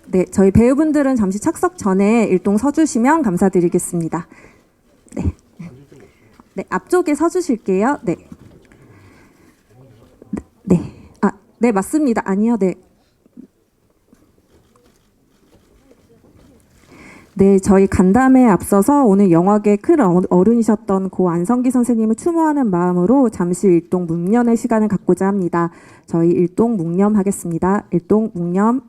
네, 저희 배우분들은 잠시 착석 전에 일동 서주시면 감사드리겠습니다. 네. 네, 앞쪽에 서주실게요. 네. 네. 아, 네, 맞습니다. 아니요, 네. 네, 저희 간담회에 앞서서 오늘 영화계 큰 어른이셨던 고 안성기 선생님을 추모하는 마음으로 잠시 일동 묵념의 시간을 갖고자 합니다. 저희 일동 묵념하겠습니다. 일동 묵념.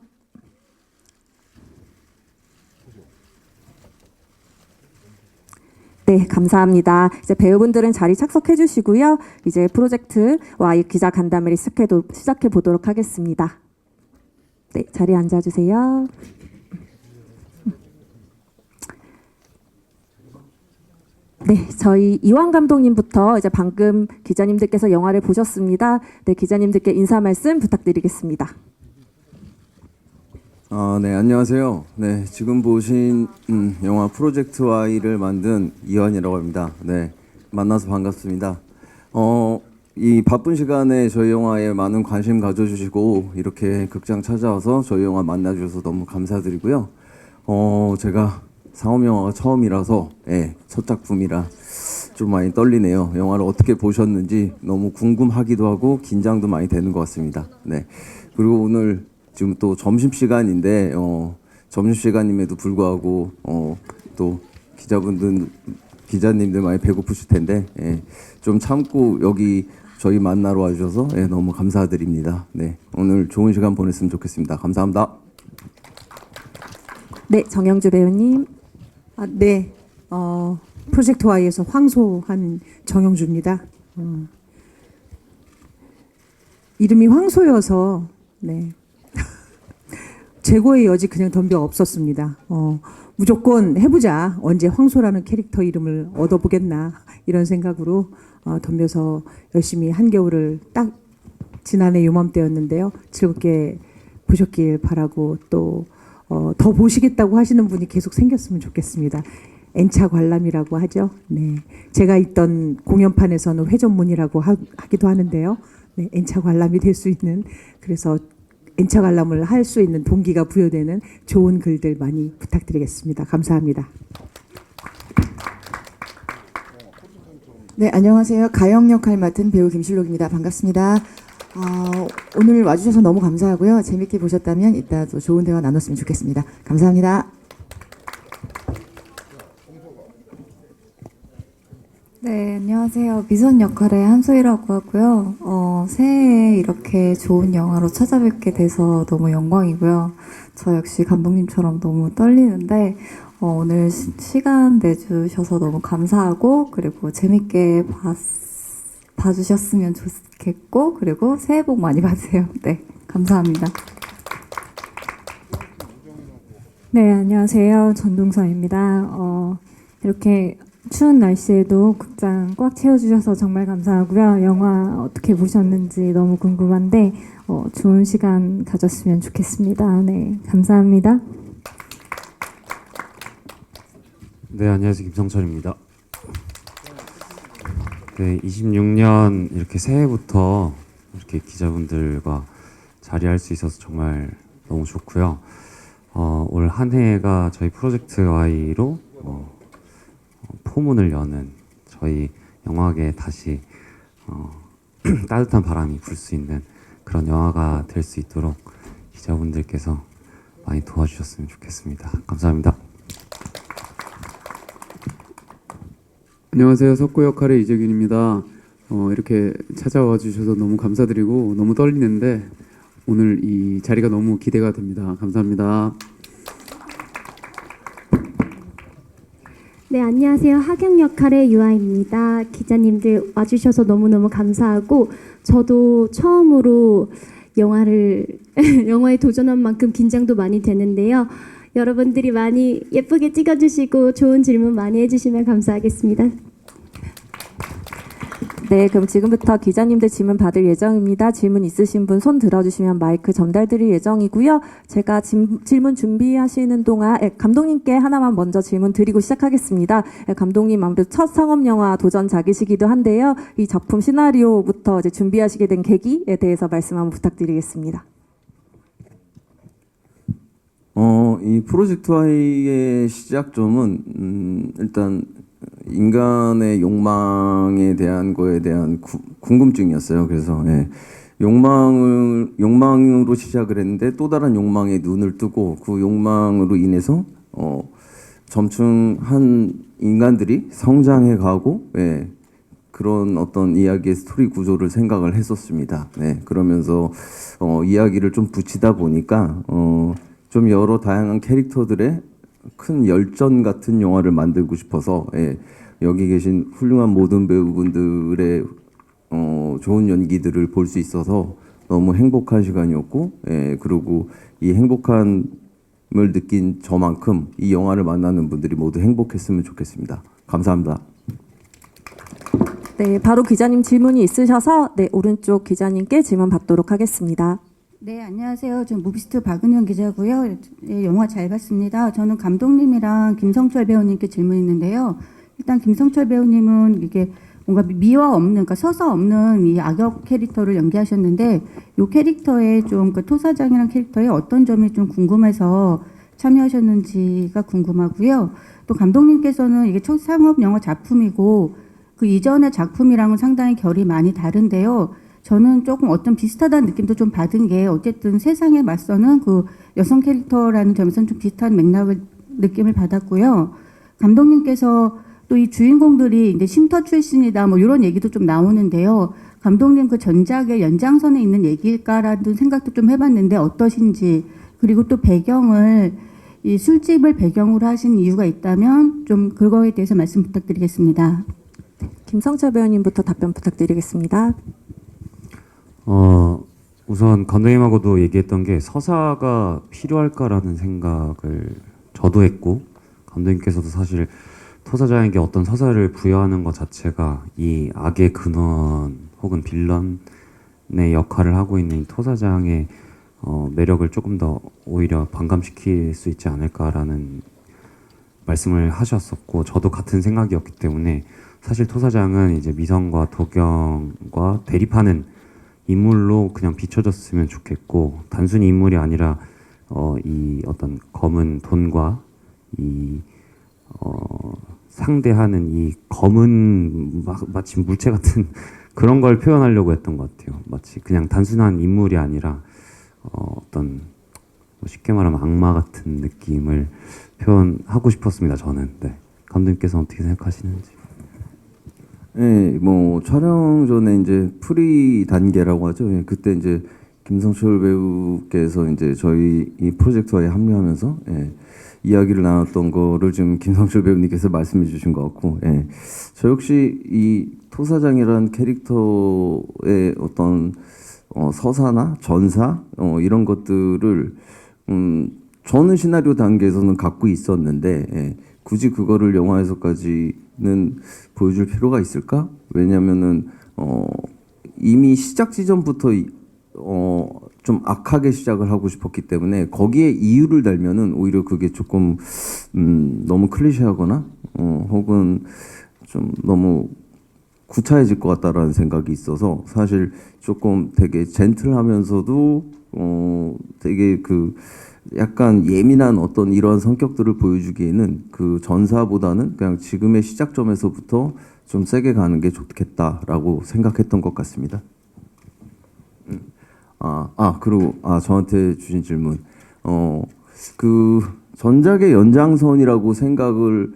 네, 감사합니다. 이제 배우분들은 자리 착석해 주시고요. 이제 프로젝트와 기자 간담회를 시작해 보도록 하겠습니다. 네, 자리에 앉아 주세요. 네, 저희 이완 감독님부터 이제 방금 기자님들께서 영화를 보셨습니다. 네, 기자님들께 인사 말씀 부탁드리겠습니다. 네, 안녕하세요. 네, 지금 보신 영화 프로젝트 Y를 만든 이완이라고 합니다. 네, 만나서 반갑습니다. 이 바쁜 시간에 저희 영화에 많은 관심 가져주시고 이렇게 극장 찾아와서 저희 영화 만나주셔서 너무 감사드리고요. 제가 상업 영화가 처음이라서 첫 작품이라 좀 많이 떨리네요. 영화를 어떻게 보셨는지 너무 궁금하기도 하고 긴장도 많이 되는 것 같습니다. 네, 그리고 오늘 지금 또 점심시간인데 점심시간임에도 불구하고 또 기자님들 많이 배고프실 텐데 좀 참고 여기 저희 만나러 와주셔서 너무 감사드립니다. 네, 오늘 좋은 시간 보냈으면 좋겠습니다. 감사합니다. 네, 정영주 배우님. 네, 프로젝트 Y에서 황소한 정영주입니다. 이름이 황소여서 네. 재고의 여지 그냥 덤벼 없었습니다. 무조건 해보자. 언제 황소라는 캐릭터 이름을 얻어보겠나 이런 생각으로 덤벼서 열심히 한겨울을 딱 지난해 요맘때였는데요. 즐겁게 보셨길 바라고 또 더 보시겠다고 하시는 분이 계속 생겼으면 좋겠습니다. N차 관람이라고 하죠. 네, 제가 있던 공연판에서는 회전문이라고 하기도 하는데요. 네, N차 관람이 될 수 있는 그래서 N차 관람을 할 수 있는 동기가 부여되는 좋은 글들 많이 부탁드리겠습니다. 감사합니다. 네, 안녕하세요. 가영 역할 맡은 배우 김실록입니다. 반갑습니다. 오늘 와주셔서 너무 감사하고요. 재밌게 보셨다면 이따 또 좋은 대화 나눴으면 좋겠습니다. 감사합니다. 네, 안녕하세요. 미선 역할의 한소희라고 하고요. 새해에 이렇게 좋은 영화로 찾아뵙게 돼서 너무 영광이고요. 저 역시 감독님처럼 너무 떨리는데 오늘 시간 내주셔서 너무 감사하고 그리고 재밌게 봐주셨으면 좋겠고 그리고 새해 복 많이 받으세요. 네, 감사합니다. 네, 안녕하세요. 전동서입니다. 이렇게 추운 날씨에도 극장 꽉 채워주셔서 정말 감사하고요. 영화 어떻게 보셨는지 너무 궁금한데 좋은 시간 가졌으면 좋겠습니다. 네, 감사합니다. 네, 안녕하세요. 김성철입니다. 네, 26년 이렇게 새해부터 이렇게 기자분들과 자리할 수 있어서 정말 너무 좋고요. 올 한 해가 저희 프로젝트 Y로 포문을 여는 저희 영화계에 다시 따뜻한 바람이 불 수 있는 그런 영화가 될 수 있도록 기자분들께서 많이 도와주셨으면 좋겠습니다. 감사합니다. 안녕하세요. 석구 역할의 이재균입니다. 이렇게 찾아와 주셔서 너무 감사드리고 너무 떨리는데 오늘 이 자리가 너무 기대가 됩니다. 감사합니다. 네, 안녕하세요. 하경 역할의 유아입니다. 기자님들 와주셔서 너무너무 감사하고 저도 처음으로 영화에 도전한 만큼 긴장도 많이 되는데요. 여러분들이 많이 예쁘게 찍어주시고 좋은 질문 많이 해주시면 감사하겠습니다. 네, 그럼 지금부터 기자님들 질문 받을 예정입니다. 질문 있으신 분 손 들어주시면 마이크 전달드릴 예정이고요. 제가 질문 준비하시는 동안 감독님께 하나만 먼저 질문 드리고 시작하겠습니다. 감독님 아무래도 첫 상업영화 도전작이시기도 한데요. 이 작품 시나리오부터 이제 준비하시게 된 계기에 대해서 말씀 한번 부탁드리겠습니다. 이 프로젝트 Y의 시작점은 일단 인간의 욕망에 대한 거에 대한 궁금증이었어요. 그래서 욕망으로 시작을 했는데 또 다른 욕망에 눈을 뜨고 그 욕망으로 인해서 점층한 인간들이 성장해 가고 그런 어떤 이야기의 스토리 구조를 생각을 했었습니다. 그러면서 이야기를 좀 붙이다 보니까 좀 여러 다양한 캐릭터들의 큰 열전 같은 영화를 만들고 싶어서 여기 계신 훌륭한 모든 배우분들의 좋은 연기들을 볼 수 있어서 너무 행복한 시간이었고 그리고 이 행복함을 느낀 저만큼 이 영화를 만나는 분들이 모두 행복했으면 좋겠습니다. 감사합니다. 네, 바로 기자님 질문이 있으셔서 오른쪽 기자님께 질문 받도록 하겠습니다. 네, 안녕하세요. 저 무비스트 박은영 기자고요. 영화 잘 봤습니다. 저는 감독님이랑 김성철 배우님께 질문 있는데요. 일단 김성철 배우님은 이게 뭔가 미화 없는, 그러니까 서사 없는 이 악역 캐릭터를 연기하셨는데 이 캐릭터의 좀 그 토사장이라는 캐릭터의 어떤 점이 좀 궁금해서 참여하셨는지가 궁금하고요. 또 감독님께서는 이게 첫 상업 영화 작품이고 그 이전의 작품이랑은 상당히 결이 많이 다른데요. 저는 조금 어떤 비슷하다는 느낌도 좀 받은 게 어쨌든 세상에 맞서는 그 여성 캐릭터라는 점에서는 좀 비슷한 맥락을 느낌을 받았고요. 감독님께서 또 이 주인공들이 이제 쉼터 출신이다 뭐 이런 얘기도 좀 나오는데요. 감독님 그 전작의 연장선에 있는 얘기일까라는 생각도 좀 해봤는데 어떠신지, 그리고 또 배경을 이 술집을 배경으로 하신 이유가 있다면 좀 그거에 대해서 말씀 부탁드리겠습니다. 김성철 배우님부터 답변 부탁드리겠습니다. 우선 감독님하고도 얘기했던 게 서사가 필요할까라는 생각을 저도 했고 감독님께서도 사실 토사자에게 어떤 서사를 부여하는 것 자체가 이 악의 근원 혹은 빌런의 역할을 하고 있는 이 토사장의 매력을 조금 더 오히려 반감시킬 수 있지 않을까라는 말씀을 하셨었고 저도 같은 생각이었기 때문에 사실 토사장은 이제 미성과 도경과 대립하는 인물로 그냥 비춰졌으면 좋겠고 단순히 인물이 아니라 이 어떤 검은 돈과 이 상대하는 이 검은 마치 물체 같은 그런 걸 표현하려고 했던 것 같아요. 마치 그냥 단순한 인물이 아니라 어떤 쉽게 말하면 악마 같은 느낌을 표현하고 싶었습니다. 저는. 네. 감독님께서 어떻게 생각하시는지. 네, 뭐 촬영 전에 이제 프리 단계라고 하죠. 그때 이제 김성철 배우께서 이제 저희 이 프로젝트에 합류하면서 이야기를 나눴던 거를 지금 김성철 배우님께서 말씀해 주신 것 같고, 저 역시 이 토사장이라는 캐릭터의 어떤 서사나 전사 이런 것들을 저는 시나리오 단계에서는 갖고 있었는데 굳이 그거를 영화에서까지는 보여줄 필요가 있을까? 왜냐면은 이미 시작 지점부터 좀 악하게 시작을 하고 싶었기 때문에 거기에 이유를 달면은 오히려 그게 조금 너무 클리셰하거나 혹은 좀 너무 구차해질 것 같다라는 생각이 있어서 사실 조금 되게 젠틀하면서도 되게 그 약간 예민한 어떤 이러한 성격들을 보여주기에는 그 전사보다는 그냥 지금의 시작점에서부터 좀 세게 가는 게 좋겠다라고 생각했던 것 같습니다. 그리고 저한테 주신 질문. 그 전작의 연장선이라고 생각을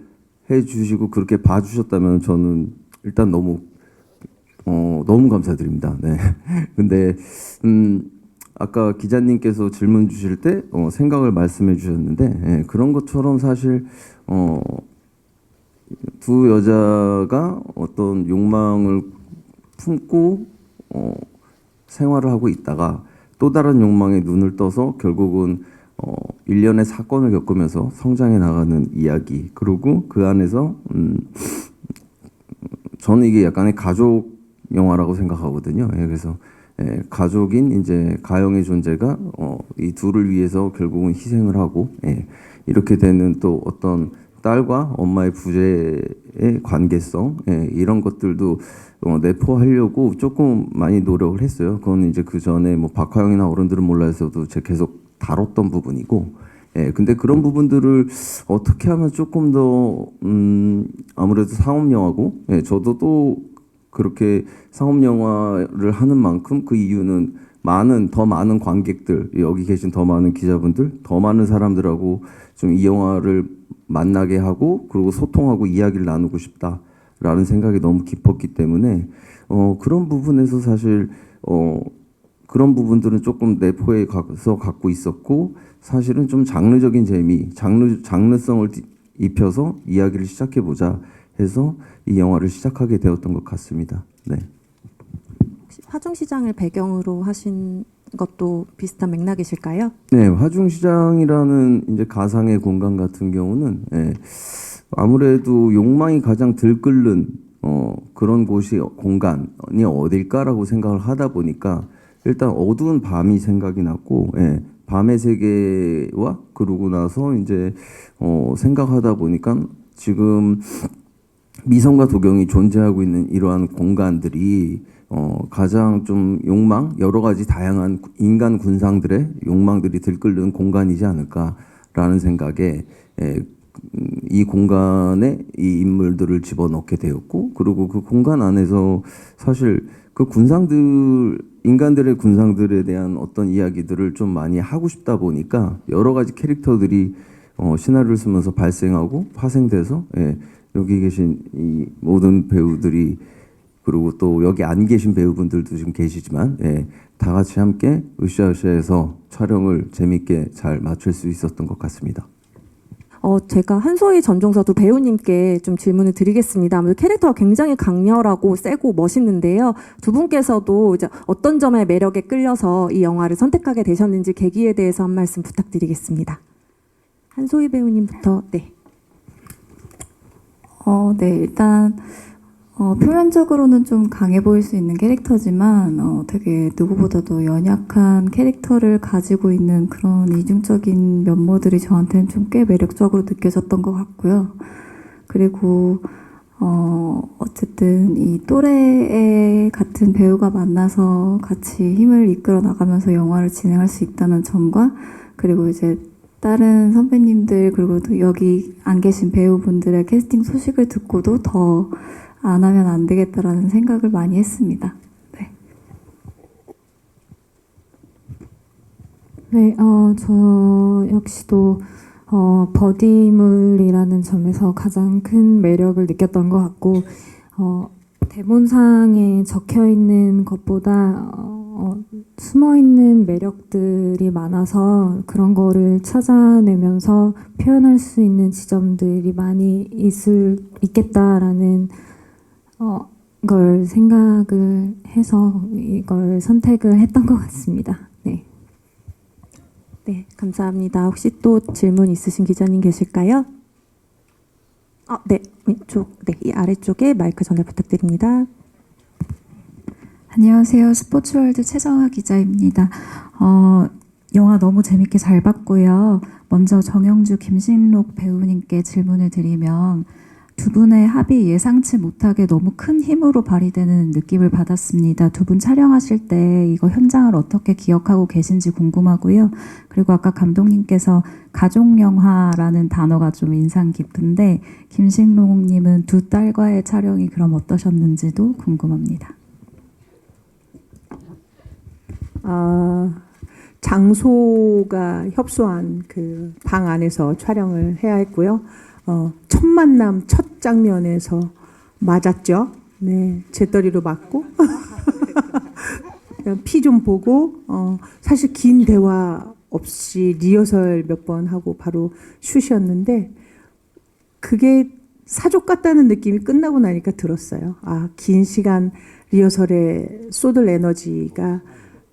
해 주시고 그렇게 봐 주셨다면 저는 일단 너무 감사드립니다. 네. 근데 아까 기자님께서 질문 주실 때 생각을 말씀해 주셨는데 그런 것처럼 사실 두 여자가 어떤 욕망을 품고 생활을 하고 있다가 또 다른 욕망에 눈을 떠서 결국은 일련의 사건을 겪으면서 성장해 나가는 이야기. 그리고 그 안에서 저는 이게 약간의 가족 영화라고 생각하거든요. 그래서 가족인 이제 가영의 존재가 이 둘을 위해서 결국은 희생을 하고 이렇게 되는 또 어떤 딸과 엄마의 부재의 관계성 이런 것들도 내포하려고 조금 많이 노력을 했어요. 그건 이제 그 전에 뭐 박화영이나 어른들은 몰라서도 제가 계속 다뤘던 부분이고 예, 근데 그런 부분들을 어떻게 하면 조금 더 아무래도 상업 영화고, 예, 저도 또 그렇게 상업 영화를 하는 만큼 그 이유는 더 많은 관객들, 여기 계신 더 많은 기자분들, 더 많은 사람들하고 좀 이 영화를 만나게 하고 그리고 소통하고 이야기를 나누고 싶다라는 생각이 너무 깊었기 때문에 그런 부분에서 사실 그런 부분들은 조금 내포에 가서 갖고 있었고 사실은 좀 장르적인 재미, 장르성을 입혀서 이야기를 시작해 보자 해서 이 영화를 시작하게 되었던 것 같습니다. 네. 화중시장을 배경으로 하신 것도 비슷한 맥락이실까요? 네, 화중시장이라는 이제 가상의 공간 같은 경우는 아무래도 욕망이 가장 들끓는 그런 곳이 공간이 어딜까라고 생각을 하다 보니까 일단 어두운 밤이 생각이 났고, 밤의 세계와 그러고 나서 이제 생각하다 보니까 지금 미성과 도경이 존재하고 있는 이러한 공간들이 가장 좀 여러 가지 다양한 인간 군상들의 욕망들이 들끓는 공간이지 않을까라는 생각에 이 공간에 이 인물들을 집어넣게 되었고, 그리고 그 공간 안에서 사실 그 인간들의 군상들에 대한 어떤 이야기들을 좀 많이 하고 싶다 보니까 여러 가지 캐릭터들이 시나리오를 쓰면서 발생하고 파생돼서 여기 계신 이 모든 배우들이 그리고 또 여기 안 계신 배우분들도 지금 계시지만 다 같이 함께 으쌰으쌰해서 촬영을 재밌게 잘 마칠 수 있었던 것 같습니다. 제가 한소희 전종서도 배우님께 좀 질문을 드리겠습니다. 아무래도 캐릭터가 굉장히 강렬하고 세고 멋있는데요. 두 분께서도 이제 어떤 점의 매력에 끌려서 이 영화를 선택하게 되셨는지 계기에 대해서 한 말씀 부탁드리겠습니다. 한소희 배우님부터. 네. 네, 일단 표면적으로는 좀 강해 보일 수 있는 캐릭터지만 되게 누구보다도 연약한 캐릭터를 가지고 있는 그런 이중적인 면모들이 저한테는 좀 꽤 매력적으로 느껴졌던 것 같고요. 그리고 어쨌든 이 또래 같은 배우가 만나서 같이 힘을 이끌어 나가면서 영화를 진행할 수 있다는 점과 그리고 이제 다른 선배님들 그리고 또 여기 안 계신 배우분들의 캐스팅 소식을 듣고도 더 안 하면 안 되겠다라는 생각을 많이 했습니다. 네. 네, 저 역시도 버디물이라는 점에서 가장 큰 매력을 느꼈던 것 같고 대본상에 적혀 있는 것보다 숨어 있는 매력들이 많아서 그런 거를 찾아내면서 표현할 수 있는 지점들이 많이 있겠다라는 걸 생각을 해서 이걸 선택을 했던 것 같습니다. 네. 네, 감사합니다. 혹시 또 질문 있으신 기자님 계실까요? 네, 왼쪽, 네, 이 아래쪽에 마이크 전달 부탁드립니다. 안녕하세요. 스포츠월드 최정아 기자입니다. 영화 너무 재밌게 잘 봤고요. 먼저 정영주, 김신록 배우님께 질문을 드리면 두 분의 합이 예상치 못하게 너무 큰 힘으로 발휘되는 느낌을 받았습니다. 두 분 촬영하실 때 이거 현장을 어떻게 기억하고 계신지 궁금하고요. 그리고 아까 감독님께서 가족영화라는 단어가 좀 인상 깊은데 김신록님은 두 딸과의 촬영이 그럼 어떠셨는지도 궁금합니다. 장소가 협소한 그 방 안에서 촬영을 해야 했고요. 첫 만남 첫 장면에서 맞았죠. 네, 재떨이로 맞고 피 좀 보고 사실 긴 대화 없이 리허설 몇 번 하고 바로 슛이었는데 그게 사족 같다는 느낌이 끝나고 나니까 들었어요. 긴 시간 리허설에 쏟을 에너지가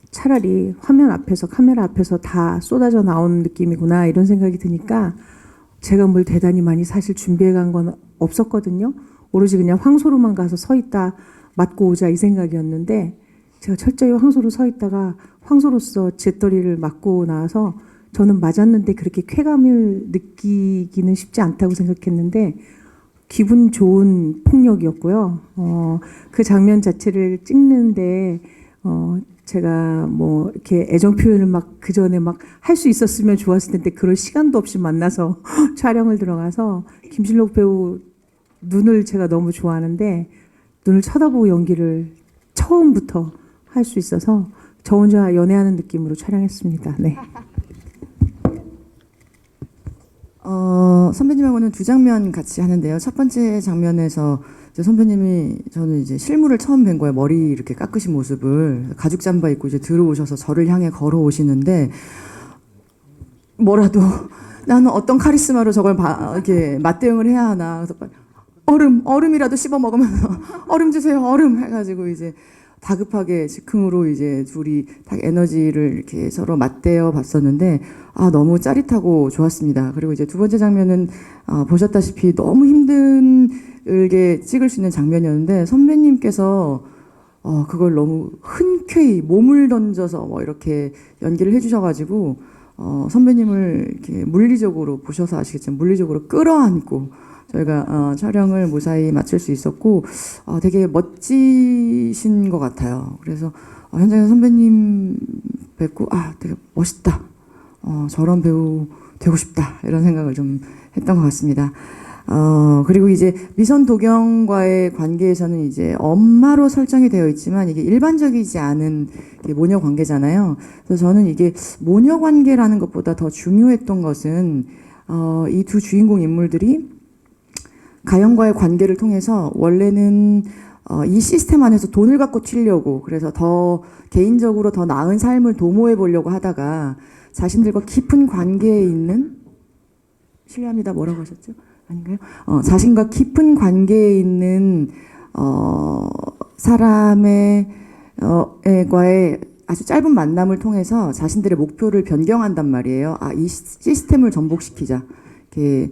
차라리 화면 앞에서 카메라 앞에서 다 쏟아져 나오는 느낌이구나 이런 생각이 드니까 제가 뭘 대단히 많이 사실 준비해 간 건 없었거든요. 오로지 그냥 황소로만 가서 서 있다 맞고 오자 이 생각이었는데 제가 철저히 황소로 서 있다가 황소로서 재떨이를 맞고 나와서 저는 맞았는데 그렇게 쾌감을 느끼기는 쉽지 않다고 생각했는데 기분 좋은 폭력이었고요. 그 장면 자체를 찍는데 제가 뭐 이렇게 애정 표현을 막 그 전에 막 할 수 있었으면 좋았을 텐데 그럴 시간도 없이 만나서 촬영을 들어가서 김실록 배우 눈을 제가 너무 좋아하는데 눈을 쳐다보고 연기를 처음부터 할 수 있어서 저 혼자 연애하는 느낌으로 촬영했습니다. 네. 선배님하고는 두 장면 같이 하는데요. 첫 번째 장면에서 이제 선배님이 저는 이제 실물을 처음 뵌 거예요. 머리 이렇게 깎으신 모습을 가죽 잠바 입고 이제 들어오셔서 저를 향해 걸어오시는데 뭐라도 나는 어떤 카리스마로 저걸 이렇게 맞대응을 해야 하나. 그래서 얼음이라도 씹어 먹으면서 얼음 주세요, 얼음 해가지고 이제 다급하게 즉흥으로 이제 둘이 딱 에너지를 이렇게 서로 맞대어 봤었는데 너무 짜릿하고 좋았습니다. 그리고 이제 두 번째 장면은 보셨다시피 너무 힘들게 찍을 수 있는 장면이었는데 선배님께서 그걸 너무 흔쾌히 몸을 던져서 뭐 이렇게 연기를 해주셔가지고 선배님을 이렇게 물리적으로 보셔서 아시겠지만 물리적으로 끌어안고 저희가 촬영을 무사히 마칠 수 있었고 되게 멋지신 것 같아요. 그래서 현장에서 선배님 뵙고 되게 멋있다. 저런 배우 되고 싶다. 이런 생각을 좀 했던 것 같습니다. 그리고 이제 미선 도경과의 관계에서는 이제 엄마로 설정이 되어 있지만 이게 일반적이지 않은 모녀 관계잖아요. 그래서 저는 이게 모녀 관계라는 것보다 더 중요했던 것은 이 두 주인공 인물들이 가연과의 관계를 통해서 원래는 이 시스템 안에서 돈을 갖고 튀려고 그래서 더 개인적으로 더 나은 삶을 도모해 보려고 하다가 자신들과 깊은 관계에 있는 실례합니다. 뭐라고 하셨죠? 아닌가요? 자신과 깊은 관계에 있는 사람의 과의 아주 짧은 만남을 통해서 자신들의 목표를 변경한단 말이에요. 이 시스템을 전복시키자. 이렇게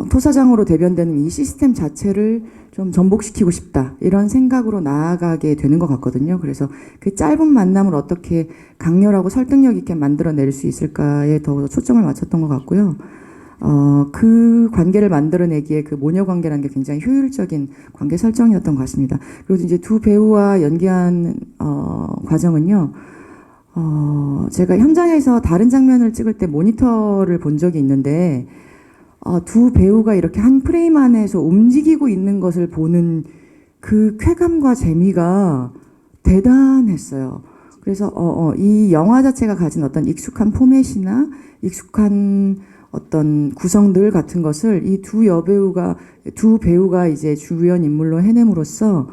토사장으로 대변되는 이 시스템 자체를 좀 전복시키고 싶다. 이런 생각으로 나아가게 되는 것 같거든요. 그래서 그 짧은 만남을 어떻게 강렬하고 설득력 있게 만들어낼 수 있을까에 더 초점을 맞췄던 것 같고요. 그 관계를 만들어내기에 그 모녀 관계라는 게 굉장히 효율적인 관계 설정이었던 것 같습니다. 그리고 이제 두 배우와 연기한 과정은요. 제가 현장에서 다른 장면을 찍을 때 모니터를 본 적이 있는데 두 배우가 이렇게 한 프레임 안에서 움직이고 있는 것을 보는 그 쾌감과 재미가 대단했어요. 그래서 이 영화 자체가 가진 어떤 익숙한 포맷이나 익숙한 어떤 구성들 같은 것을 이 두 배우가 이제 주연 인물로 해냄으로써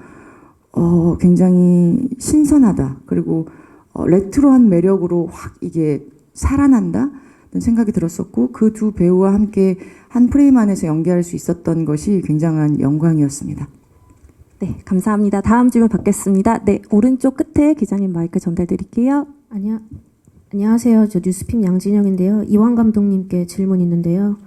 굉장히 신선하다. 그리고 레트로한 매력으로 확 이게 살아난다. 생각이 들었었고 그 두 배우와 함께 한 프레임 안에서 연기할 수 있었던 것이 굉장한 영광이었습니다. 네, 감사합니다. 다음 질문 받겠습니다. 네, 오른쪽 끝에 기자님 마이크 전달드릴게요. 안녕하세요. 저 뉴스픽 양진영인데요. 이완 감독님께 질문 있는데요.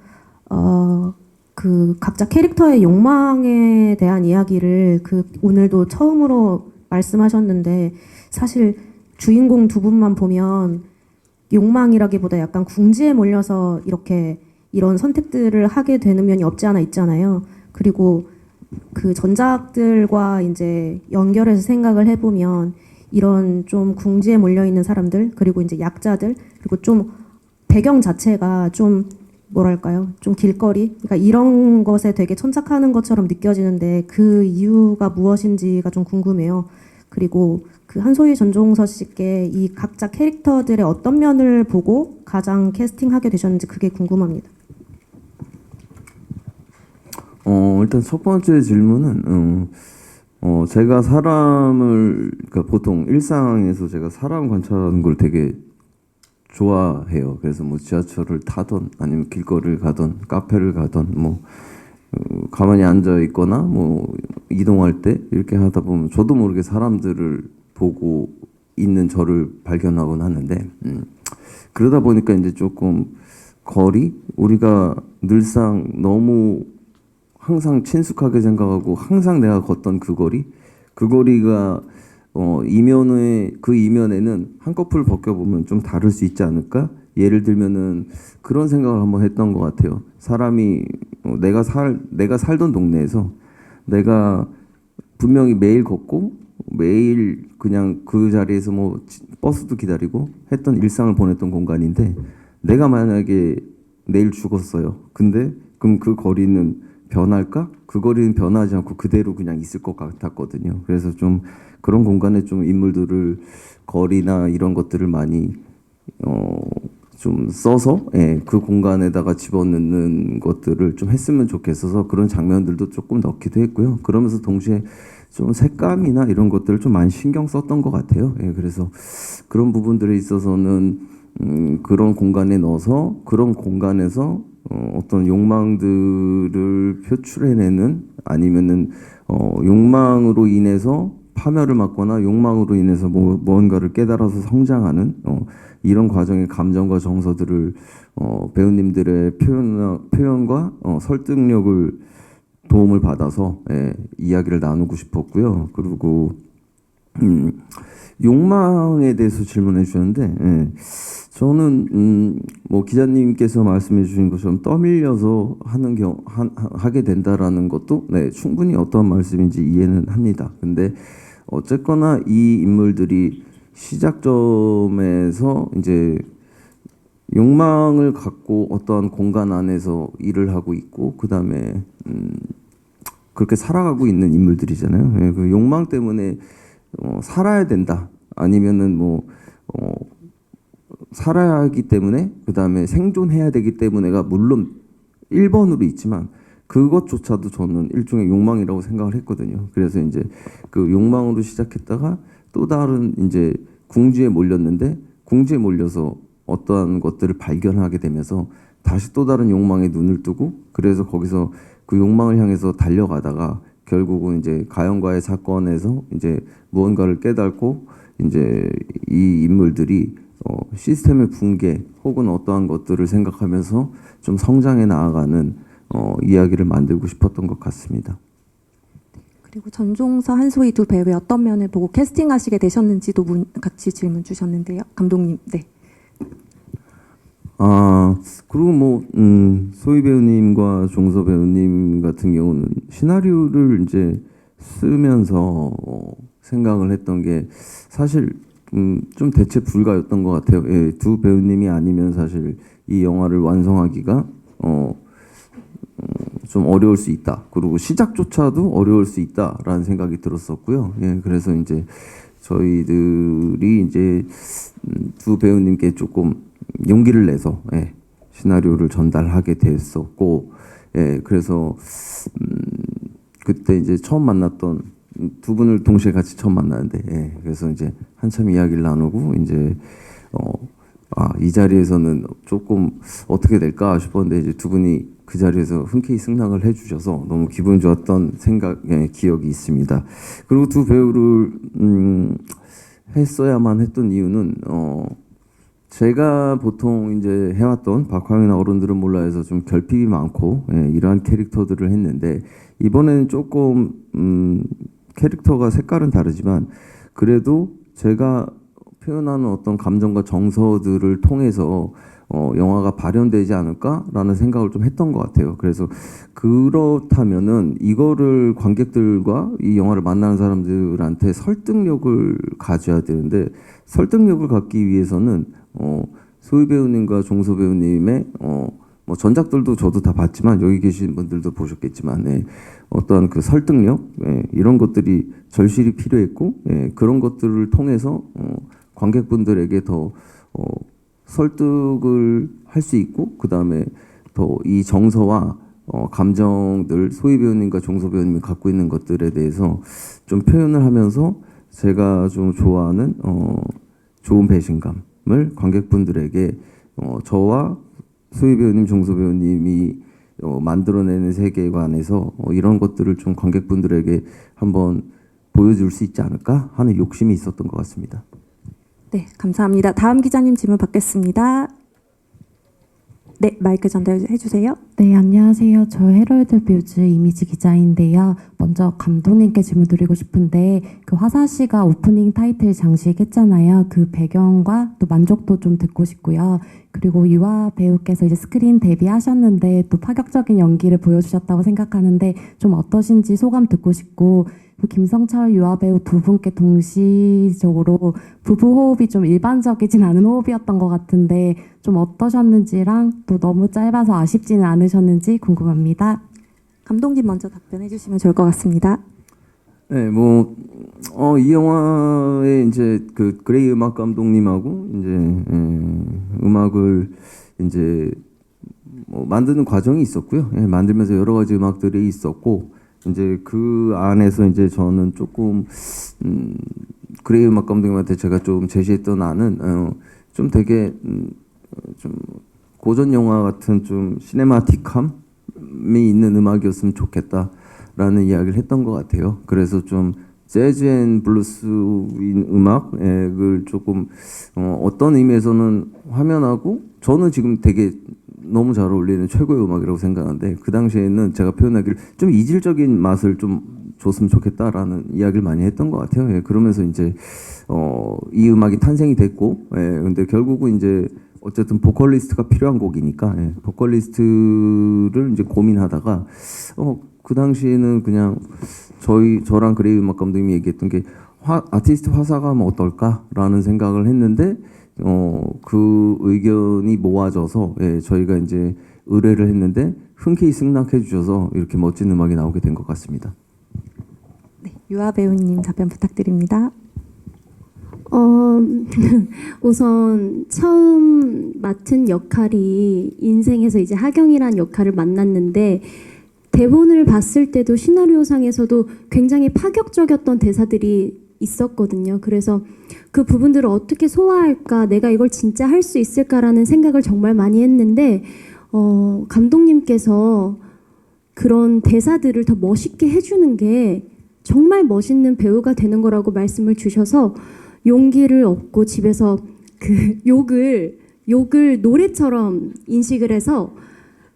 그 각자 캐릭터의 욕망에 대한 이야기를 오늘도 처음으로 말씀하셨는데 사실 주인공 두 분만 보면 욕망이라기보다 약간 궁지에 몰려서 이런 선택들을 하게 되는 면이 없지 않아 있잖아요. 그리고 그 전작들과 이제 연결해서 생각을 해보면 이런 좀 궁지에 몰려 있는 사람들 그리고 이제 약자들 그리고 좀 배경 자체가 좀 뭐랄까요? 좀 길거리 그러니까 이런 것에 되게 천착하는 것처럼 느껴지는데 그 이유가 무엇인지가 좀 궁금해요. 그리고 그 한소희 전종서 씨께 이 각자 캐릭터들의 어떤 면을 보고 가장 캐스팅하게 되셨는지 그게 궁금합니다. 일단 첫 번째 질문은 제가 그러니까 보통 일상에서 제가 사람 관찰하는 걸 되게 좋아해요. 그래서 뭐 지하철을 타던 아니면 길거리를 가던 카페를 가던 뭐 가만히 앉아 있거나 뭐 이동할 때 이렇게 하다 보면 저도 모르게 사람들을 보고 있는 저를 발견하곤 하는데 그러다 보니까 이제 조금 우리가 늘상 너무 항상 친숙하게 생각하고 항상 내가 걷던 그 거리가 이면에는 한꺼풀 벗겨보면 좀 다를 수 있지 않을까? 예를 들면은 그런 생각을 한번 했던 것 같아요. 사람이 내가 살던 동네에서 내가 분명히 매일 걷고 매일 그냥 그 자리에서 뭐 버스도 기다리고 했던 일상을 보냈던 공간인데 내가 만약에 내일 죽었어요. 근데 그럼 그 거리는 변할까? 그 거리는 변하지 않고 그대로 그냥 있을 것 같았거든요. 그래서 좀 그런 공간에 좀 인물들을 거리나 이런 것들을 많이 좀 써서 그 공간에다가 집어넣는 것들을 좀 했으면 좋겠어서 그런 장면들도 조금 넣기도 했고요. 그러면서 동시에 좀 색감이나 이런 것들을 좀 많이 신경 썼던 것 같아요. 그래서 그런 부분들에 있어서는 그런 공간에 넣어서 그런 공간에서 어떤 욕망들을 표출해내는 아니면은 욕망으로 인해서 파멸을 맞거나 욕망으로 인해서 무언가를 깨달아서 성장하는 이런 과정의 감정과 정서들을 배우님들의 표현과 설득력을 도움을 받아서 이야기를 나누고 싶었고요. 그리고 욕망에 대해서 질문해 주셨는데 저는 뭐 기자님께서 말씀해 주신 것처럼 떠밀려서 하게 된다라는 것도 충분히 어떤 말씀인지 이해는 합니다. 근데 어쨌거나 이 인물들이 시작점에서 이제 욕망을 갖고 어떠한 공간 안에서 일을 하고 있고 그 다음에 그렇게 살아가고 있는 인물들이잖아요. 그 욕망 때문에 살아야 된다 아니면은 살아야 하기 때문에 그 다음에 생존해야 되기 때문에가 물론 1번으로 있지만 그것조차도 저는 일종의 욕망이라고 생각을 했거든요. 그래서 이제 그 욕망으로 시작했다가 또 다른 이제 궁지에 몰렸는데 궁지에 몰려서 어떠한 것들을 발견하게 되면서 다시 또 다른 욕망에 눈을 뜨고 그래서 거기서 그 욕망을 향해서 달려가다가 결국은 이제 가연과의 사건에서 이제 무언가를 깨닫고 이제 이 인물들이 시스템의 붕괴 혹은 어떠한 것들을 생각하면서 좀 성장해 나아가는 이야기를 만들고 싶었던 것 같습니다. 그리고 전종서 한소희 두 배우의 어떤 면을 보고 캐스팅하시게 되셨는지도 같이 질문 주셨는데요. 감독님, 네. 그리고 소희 배우님과 종서 배우님 같은 경우는 시나리오를 이제 쓰면서 생각을 했던 게 사실 좀 대체 불가였던 것 같아요. 두 배우님이 아니면 사실 이 영화를 완성하기가 좀 어려울 수 있다. 그리고 시작조차도 어려울 수 있다라는 생각이 들었었고요. 그래서 이제 저희들이 이제 두 배우님께 조금 용기를 내서 시나리오를 전달하게 됐었고, 그래서 그때 이제 처음 만났던 두 분을 동시에 같이 처음 만나는데, 그래서 이제 한참 이야기를 나누고 이제 이 자리에서는 조금 어떻게 될까 싶었는데 이제 두 분이 그 자리에서 흔쾌히 승낙을 해주셔서 너무 기분 좋았던 기억이 있습니다. 그리고 두 배우를 했어야만 했던 이유는 제가 보통 이제 해왔던 박황이나 어른들은 몰라해서 좀 결핍이 많고 이러한 캐릭터들을 했는데 이번에는 조금 캐릭터가 색깔은 다르지만 그래도 제가 표현하는 어떤 감정과 정서들을 통해서 영화가 발현되지 않을까라는 생각을 좀 했던 것 같아요. 그래서 그렇다면은 이거를 관객들과 이 영화를 만나는 사람들한테 설득력을 가져야 되는데 설득력을 갖기 위해서는 소희 배우님과 종서 배우님의 뭐 전작들도 저도 다 봤지만 여기 계신 분들도 보셨겠지만 어떠한 그 설득력 이런 것들이 절실히 필요했고 그런 것들을 통해서 관객분들에게 더 설득을 할 수 있고 그 다음에 더 이 정서와 감정들 소희 배우님과 종서 배우님이 갖고 있는 것들에 대해서 좀 표현을 하면서 제가 좀 좋아하는 좋은 배신감을 관객분들에게 저와 소희 배우님, 종서 배우님이 만들어내는 세계관에서 이런 것들을 좀 관객분들에게 한번 보여줄 수 있지 않을까 하는 욕심이 있었던 것 같습니다. 네, 감사합니다. 다음 기자님 질문 받겠습니다. 네, 마이크 전달해 주세요. 네, 안녕하세요. 저 헤럴드 뷰즈 이미지 기자인데요. 먼저 감독님께 질문 드리고 싶은데 그 화사 씨가 오프닝 타이틀 장식했잖아요. 그 배경과 또 만족도 좀 듣고 싶고요. 그리고 유아 배우께서 이제 스크린 데뷔하셨는데 또 파격적인 연기를 보여주셨다고 생각하는데 좀 어떠신지 소감 듣고 싶고 김성철 유아배우 두 분께 동시적으로 부부 호흡이 좀 일반적이진 않은 호흡이었던 것 같은데 좀 어떠셨는지랑 또 너무 짧아서 아쉽지는 않으셨는지 궁금합니다. 감독님 먼저 답변해 주시면 좋을 것 같습니다. 네, 이 영화에 이제 그 그레이 음악 감독님하고 이제 음악을 이제 만드는 과정이 있었고요. 만들면서 여러 가지 음악들이 있었고 이제 그 안에서 이제 저는 조금 그레이 음악 감독님한테 제가 좀 제시했던 안은 좀 되게 좀 고전 영화 같은 좀 시네마틱함이 있는 음악이었으면 좋겠다라는 이야기를 했던 것 같아요. 그래서 좀 재즈 앤 블루스인 음악을 조금 어떤 의미에서는 화면하고 저는 지금 되게 너무 잘 어울리는 최고의 음악이라고 생각하는데 그 당시에는 제가 표현하기를 좀 이질적인 맛을 좀 줬으면 좋겠다라는 이야기를 많이 했던 것 같아요. 그러면서 이제 이 음악이 탄생이 됐고, 근데 결국은 이제 어쨌든 보컬리스트가 필요한 곡이니까 보컬리스트를 이제 고민하다가 그 당시에는 그냥 저랑 그레이 음악 감독님이 얘기했던 게 아티스트 화사가 하면 어떨까라는 생각을 했는데 그 의견이 모아져서 저희가 이제 의뢰를 했는데 흔쾌히 승낙해 주셔서 이렇게 멋진 음악이 나오게 된 것 같습니다. 네, 유아 배우님 답변 부탁드립니다. 우선 처음 맡은 역할이 인생에서 이제 하경이란 역할을 만났는데 대본을 봤을 때도 시나리오상에서도 굉장히 파격적이었던 대사들이 있었거든요. 그래서 그 부분들을 어떻게 소화할까, 내가 이걸 진짜 할 수 있을까라는 생각을 정말 많이 했는데 감독님께서 그런 대사들을 더 멋있게 해주는 게 정말 멋있는 배우가 되는 거라고 말씀을 주셔서 용기를 얻고 집에서 그 욕을 노래처럼 인식을 해서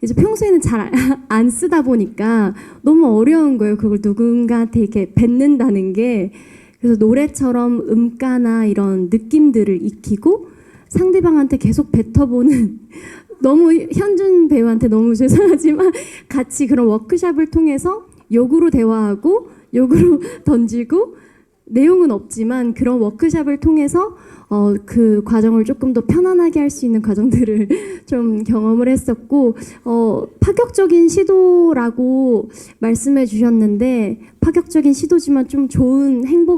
이제 평소에는 잘 안 쓰다 보니까 너무 어려운 거예요. 그걸 누군가한테 이렇게 뱉는다는 게. 그래서 노래처럼 음가나 이런 느낌들을 익히고 상대방한테 계속 뱉어보는 너무 현준 배우한테 너무 죄송하지만 같이 그런 워크숍을 통해서 욕으로 대화하고 욕으로 던지고 내용은 없지만 그런 워크숍을 통해서 그 과정을 조금 더 편안하게 할 수 있는 과정들을 좀 경험을 했었고 파격적인 시도라고 말씀해 주셨는데 파격적인 시도지만 좀 좋은 행보가